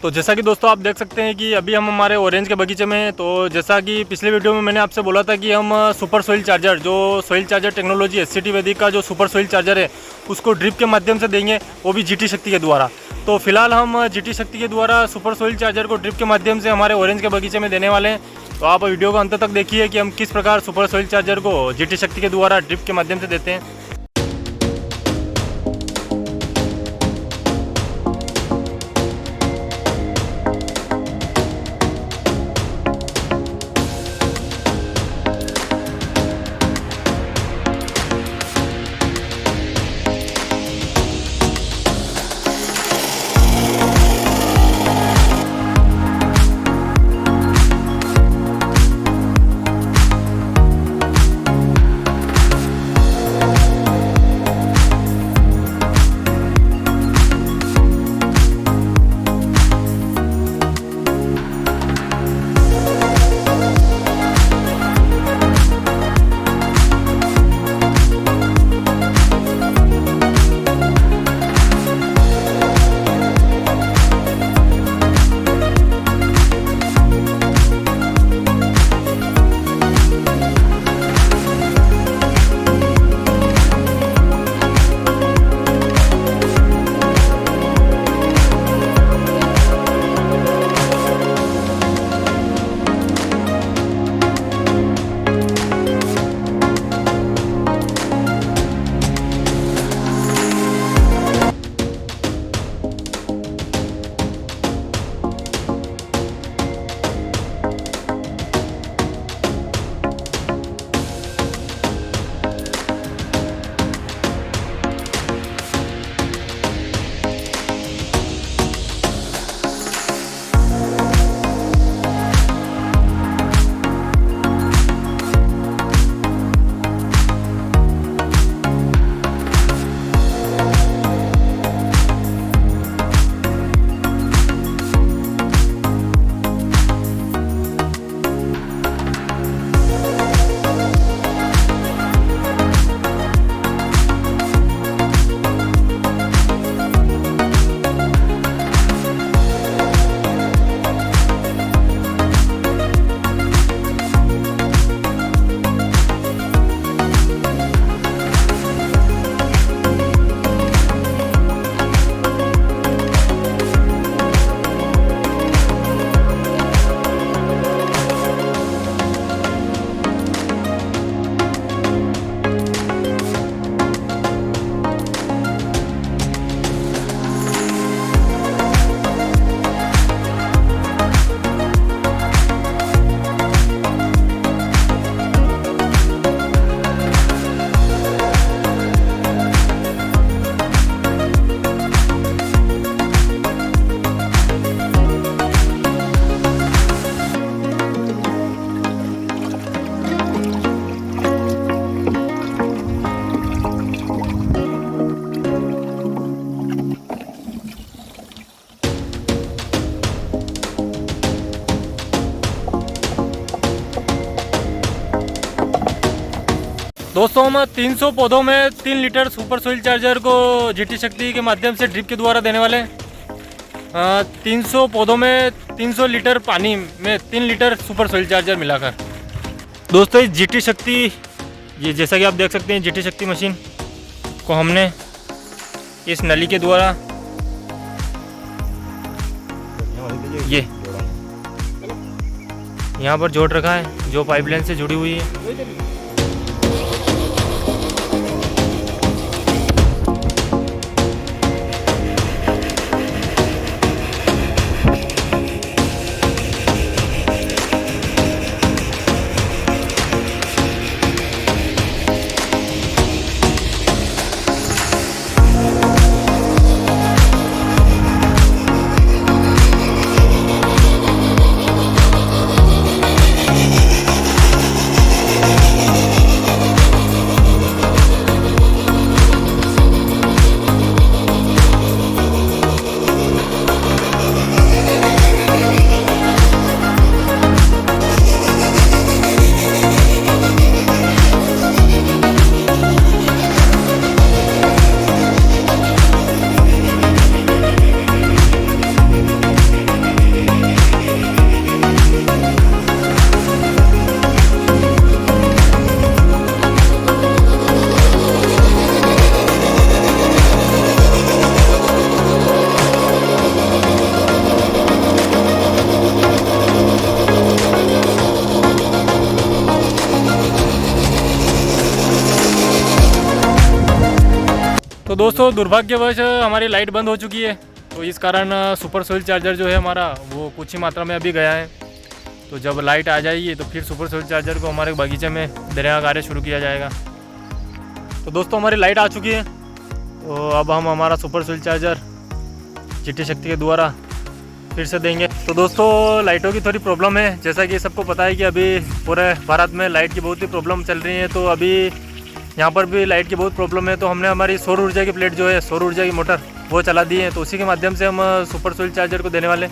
तो जैसा कि दोस्तों आप देख सकते हैं कि अभी हम हमारे ऑरेंज के बगीचे में हैं। तो जैसा कि पिछले वीडियो में मैंने आपसे बोला था कि हम सुपर सोइल चार्जर, जो सोइल चार्जर टेक्नोलॉजी SCT वैदिक का जो सुपर सोइल चार्जर है उसको ड्रिप के माध्यम से देंगे, वो भी GT शक्ति के द्वारा। तो फिलहाल हम GT शक्ति के द्वारा सुपर सोइल चार्जर को ड्रिप के माध्यम से हमारे ऑरेंज के बगीचे में देने वाले हैं। तो आप वीडियो को अंत तक देखिए कि हम किस प्रकार सुपर सोइल चार्जर को GT शक्ति के द्वारा ड्रिप के माध्यम से देते हैं। दोस्तों हम 300 पौधों में 3 लीटर सुपर सोइल चार्जर को GT शक्ति के माध्यम से ड्रिप के द्वारा देने वाले हैं। 300 पौधों में 300 लीटर पानी में 3 लीटर सुपर सोइल चार्जर मिलाकर। दोस्तों इस GT शक्ति, ये जैसा कि आप देख सकते हैं GT शक्ति मशीन को हमने इस नली के द्वारा ये यहाँ पर जोड़ रखा है, जो पाइपलाइन से जुड़ी हुई है। तो दोस्तों दुर्भाग्यवश हमारी लाइट बंद हो चुकी है, तो इस कारण सुपर सोइल चार्जर जो है हमारा वो कुछ ही मात्रा में अभी गया है। तो जब लाइट आ जाएगी तो फिर सुपर सोइल चार्जर को हमारे बगीचे में देने का कार्य शुरू किया जाएगा। तो दोस्तों हमारी लाइट आ चुकी है, तो अब हम हमारा सुपर सोइल चार्जर जीटी शक्ति के द्वारा फिर से देंगे। तो दोस्तों लाइटों की थोड़ी प्रॉब्लम है, जैसा कि सबको पता है कि अभी पूरे भारत में लाइट की बहुत ही प्रॉब्लम चल रही है। तो अभी यहाँ पर भी लाइट की बहुत प्रॉब्लम है, तो हमने हमारी सौर ऊर्जा की प्लेट जो है, सौर ऊर्जा की मोटर वो चला दी है। तो उसी के माध्यम से हम सुपर सोइल चार्जर को देने वाले।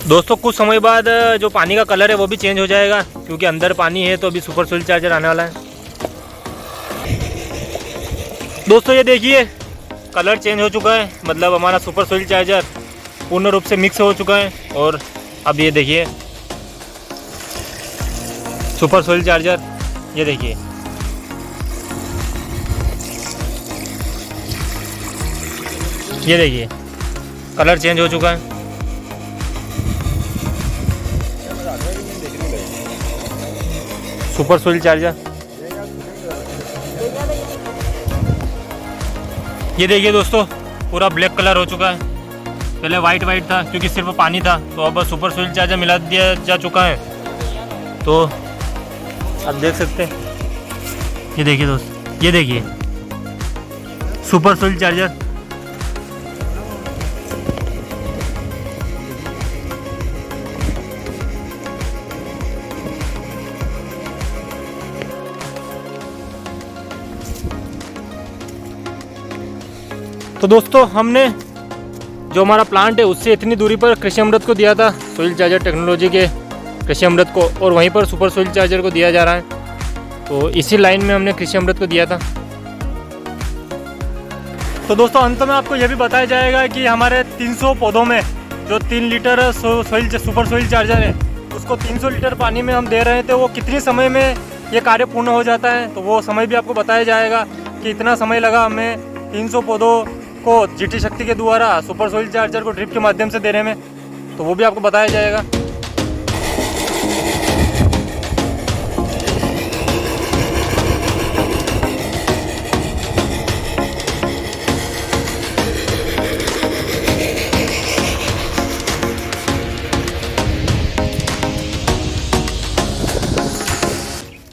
दोस्तों कुछ समय बाद जो पानी का कलर है वो भी चेंज हो जाएगा, क्योंकि अंदर पानी है। तो अभी सुपर सोइल चार्जर आने वाला है। दोस्तों ये देखिए कलर चेंज हो चुका है, मतलब हमारा सुपर सोइल चार्जर पूर्ण रूप से मिक्स हो चुका है। और अब ये देखिए सुपर सोइल चार्जर, ये देखिए कलर चेंज हो चुका है। सुपर सोइल चार्जर ये देखिए दोस्तों पूरा ब्लैक कलर हो चुका है। पहले वाइट था क्योंकि सिर्फ पानी था, तो अब सुपर सोइल चार्जर मिला दिया जा चुका है। तो आप देख सकते हैं, ये देखिए दोस्त, ये देखिए सुपर सोइल चार्जर। तो दोस्तों हमने जो हमारा प्लांट है उससे इतनी दूरी पर कृषि अमृत को दिया था, सोइल चार्जर टेक्नोलॉजी के कृषि अमृत को, और वहीं पर सुपर सोइल चार्जर को दिया जा रहा है। तो इसी लाइन में हमने कृषि अमृत को दिया था। तो दोस्तों अंत में आपको यह भी बताया जाएगा कि हमारे 300 पौधों में जो 3 लीटर सुपर सोइल चार्जर है उसको 300 लीटर पानी में हम दे रहे थे, वो कितने समय में ये कार्य पूर्ण हो जाता है। तो वो समय भी आपको बताया जाएगा कि इतना समय लगा हमें 300 पौधों को जीटी शक्ति के द्वारा सुपर सोइल चार्जर को ड्रिप के माध्यम से देने में, तो वो भी आपको बताया जाएगा।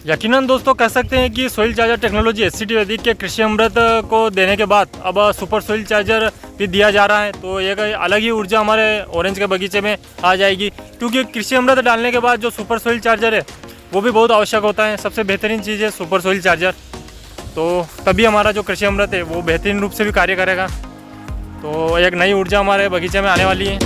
यकीनन दोस्तों कह सकते हैं कि सोइल चार्जर टेक्नोलॉजी एससीटी वैदिक के कृषि अमृत को देने के बाद अब सुपर सोइल चार्जर भी दिया जा रहा है। तो एक अलग ही ऊर्जा हमारे ऑरेंज के बगीचे में आ जाएगी, क्योंकि कृषि अमृत डालने के बाद जो सुपर सोइल चार्जर है वो भी बहुत आवश्यक होता है। सबसे बेहतरीन चीज़ है सुपर सोइल चार्जर, तो तभी हमारा जो कृषि अमृत है वो बेहतरीन रूप से भी कार्य करेगा। तो एक नई ऊर्जा हमारे बगीचे में आने वाली है।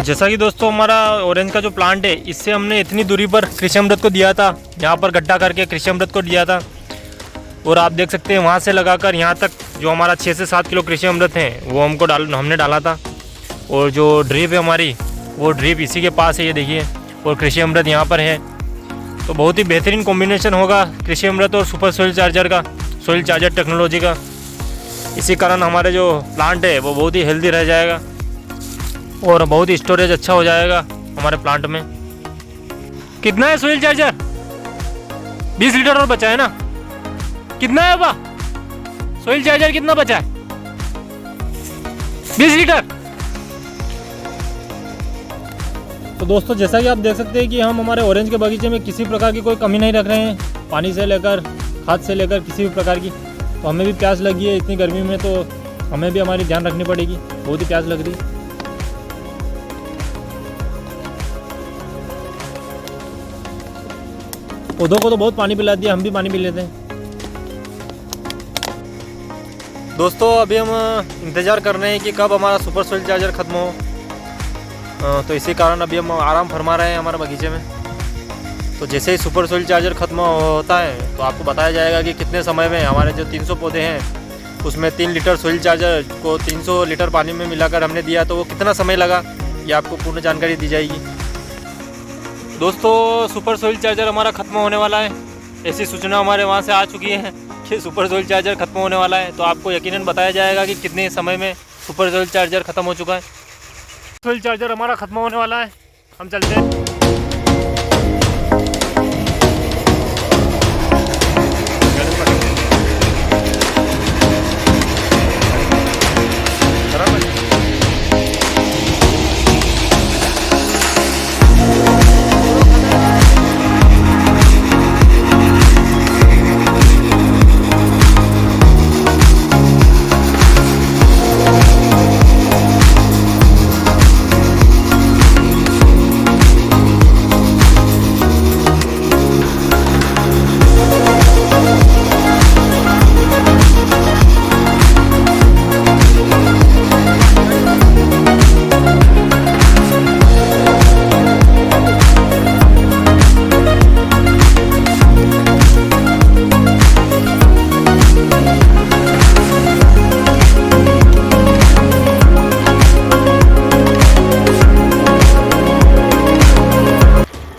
जैसा कि दोस्तों हमारा ऑरेंज का जो प्लांट है, इससे हमने इतनी दूरी पर कृषि अमृत को दिया था, यहाँ पर गड्ढा करके कृषि अमृत को दिया था। और आप देख सकते हैं वहाँ से लगाकर यहाँ तक जो हमारा 6 से 7 किलो कृषि अमृत है वो हमने डाला था। और जो ड्रिप है हमारी, वो ड्रिप इसी के पास है, ये देखिए। और कृषि अमृत यहाँ पर है। तो बहुत ही बेहतरीन कॉम्बिनेशन होगा कृषि अमृत और सुपर सोइल चार्जर का, सोइल चार्जर टेक्नोलॉजी का। इसी कारण हमारे जो प्लांट है वो बहुत ही हेल्दी रह जाएगा और बहुत ही स्टोरेज अच्छा हो जाएगा हमारे प्लांट में। कितना है सोइल चार्जर? 20 लीटर और बचा है ना? कितना है बा सोइल चार्जर, कितना बचा है? 20 लीटर। तो दोस्तों जैसा कि आप देख सकते हैं कि हम हमारे ऑरेंज के बगीचे में किसी प्रकार की कोई कमी नहीं रख रहे हैं, पानी से लेकर खाद से लेकर किसी भी प्रकार की। तो हमें भी प्यास लगी है इतनी गर्मी में, तो हमें भी हमारी ध्यान रखनी पड़ेगी, बहुत ही प्यास लग रही है। पौधों को तो बहुत पानी पिला दिया, हम भी पानी पी लेते हैं। दोस्तों अभी हम इंतज़ार कर रहे हैं कि कब हमारा सुपर सोइल चार्जर ख़त्म हो। तो इसी कारण अभी हम आराम फरमा रहे हैं हमारे बगीचे में। तो जैसे ही सुपर सोइल चार्जर ख़त्म होता है तो आपको बताया जाएगा कि कितने समय में हमारे जो 300 पौधे हैं उसमें 3 लीटर सोइल चार्जर को 300 लीटर पानी में मिलाकर हमने दिया, तो वो कितना समय लगा ये आपको पूर्ण जानकारी दी जाएगी। दोस्तों सुपर सोइल चार्जर हमारा ख़त्म होने वाला है, ऐसी सूचना हमारे वहाँ से आ चुकी है कि सुपर सोइल चार्जर ख़त्म होने वाला है। तो आपको यकीनन बताया जाएगा कि कितने समय में सुपर सोइल चार्जर ख़त्म हो चुका है। सोइल चार्जर हमारा ख़त्म होने वाला है, हम चलते हैं।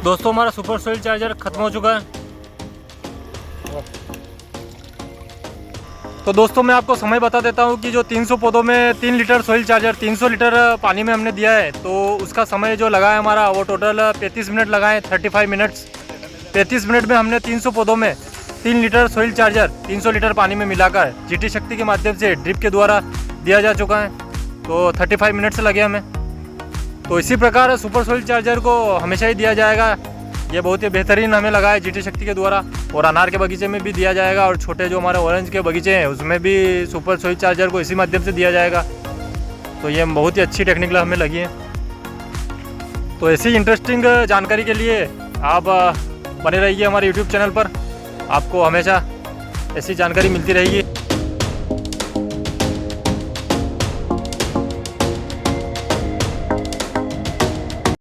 दोस्तों हमारा सुपर सोइल चार्जर ख़त्म हो चुका है। तो दोस्तों मैं आपको समय बता देता हूँ कि जो 300 पौधों में 3 लीटर सोइल चार्जर 300 लीटर पानी में हमने दिया है, तो उसका समय जो लगा है हमारा वो टोटल 35 मिनट लगा है, 35 मिनट्स। 35 मिनट में हमने 300 पौधों में 3 लीटर सोइल चार्जर 300 लीटर पानी में मिलाकर जीटी शक्ति के माध्यम से ड्रिप के द्वारा दिया जा चुका है। तो 35 मिनट्स लगे हमें। तो इसी प्रकार सुपर सोइल चार्जर को हमेशा ही दिया जाएगा। ये बहुत ही बेहतरीन हमें लगा है जीटी शक्ति के द्वारा, और अनार के बगीचे में भी दिया जाएगा, और छोटे जो हमारे ऑरेंज के बगीचे हैं उसमें भी सुपर सोइल चार्जर को इसी माध्यम से दिया जाएगा। तो ये बहुत ही अच्छी टेक्निकल हमें लगी है। तो ऐसी इंटरेस्टिंग जानकारी के लिए आप बने रहिए हमारे यूट्यूब चैनल पर, आपको हमेशा ऐसी जानकारी मिलती रहेगी।